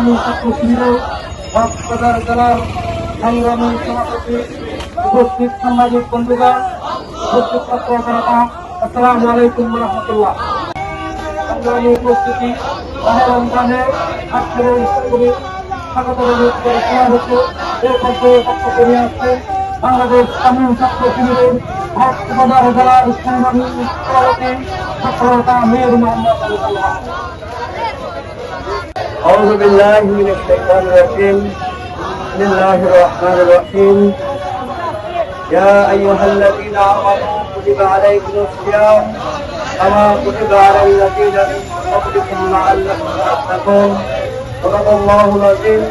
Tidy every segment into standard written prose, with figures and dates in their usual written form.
ইসলামী ছাত্র শিবিরের কক্সবাজার জেলার সংগ্রামী সভাপতি, উপস্থিত সাংবাদিক বন্ধুগণ, উপস্থিত ছাত্র জনতা, আসসালামু আলাইকুম ওয়া রাহমাতুল্লাহ। সংগ্রামী উপস্থিতি, মাহে রমজানে আজকের এই ইফতারে স্বাগত জানানো হচ্ছে। এই পর্যায়ে বক্তব্য নিয়ে আসছেন বাংলাদেশ ইসলামী ছাত্র শিবিরের কক্সবাজার জেলার সংগ্রামী সভাপতি ছাত্রনেতা মীর মোহাম্মদ আলী। أعوذ بالله من الشيطان الرجيم بسم الله الرحمن الرحيم يا أيها الذين آمنوا كتب عليكم الصيام كما كتب على الذين من قبلكم لعلكم تتقون صدق الله العظيم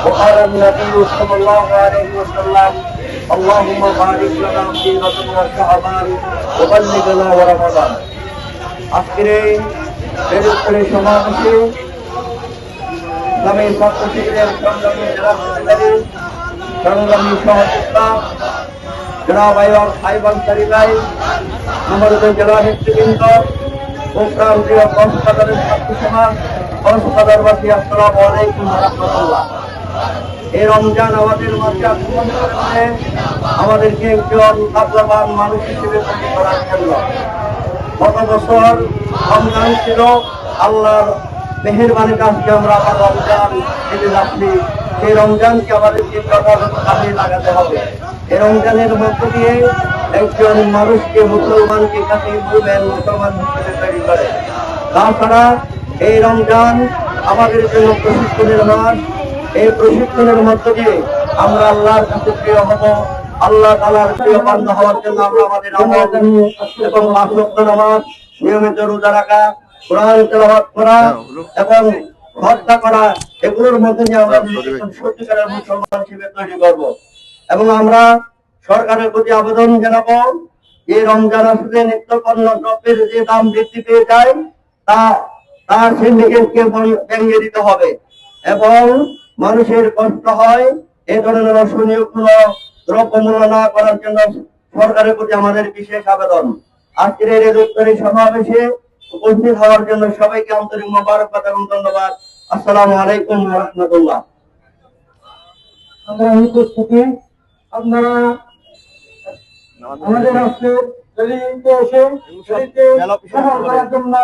وقال النبي صلى الله عليه وسلم اللهم بارك لنا في رجب وشعبان وبلغنا ورمضان আজকের এই বেদুত্তরের সমাবেশে ইসলামী ছাত্র শিবিরের সংগ্রামী জেলা সেক্রেটারি, সংগ্রামী সহযোদ্ধা জনাব আইবান সারি ভাই, আমাদের জেলা নেতৃবৃন্দ ও প্রান্তীয় কক্সবাজারের ছাত্র সমাজ, কক্সবাজারবাসী, আসসালামু আলাইকুম ওয়া রাহমাতুল্লাহ। এই রমজান আমাদের মাঝে আগমন করেছে আমাদেরকে একজন ভাগ্যবান মানুষ হিসেবে তৈরি করার জন্য। গত বছর রমজান ছিল আল্লাহর মেহেরবানির আজকে আমরা আবার রমজান পেতে যাচ্ছি। সেই রমজানকে আমাদেরকে যথাযথ কাজে লাগাতে হবে। এই রমজানের মধ্য দিয়ে একজন মানুষকে মুসলমানকে কাছে বলবেন মুসলমান হিসেবে তৈরি করে। তাছাড়া এই রমজান আমাদের জন্য প্রশিক্ষণের মাস। এই প্রশিক্ষণের মধ্য দিয়ে আমরা আল্লাহর কাছে প্রিয় হব। আল্লাহ তাআলার প্রিয় বান্দা হওয়ার জন্য আমরা আমাদের নামাজ এবং পাঁচ ওয়াক্ত নামাজ, নিয়মিত রোজা রাখা, কোরআন তেলাওয়াত করা এবং হত্যা করা, এগুলোর মধ্যে দিয়ে আমরা সত্যিকারের মুসলমান হিসেবে তৈরি করব। এবং আমরা সরকারের প্রতি আবেদন জানাবো, এই রমজান আসলে নিত্যপণ্য দ্রব্যের যে দাম বৃদ্ধি পেয়ে যায় তার সিন্ডিকেটকে ভেঙে দিতে হবে এবং মানুষের কষ্ট হয় এই ধরনের অসহনীয়গুলো দ্রব্যমূল্য না করার জন্য সরকারের প্রতি আমাদের বিশেষ আবেদন। আজকের এই রেলুত্তরী সমাবেশে উপস্থিত হওয়ার জন্য সবাইকে আন্তরিক মোবারকবাদ এবং ধন্যবাদ। আসসালামু আলাইকুম ওয়া রাহমাতুল্লাহ। উপস্থিতি, আপনারা আমাদের আজকে এসে করার জন্য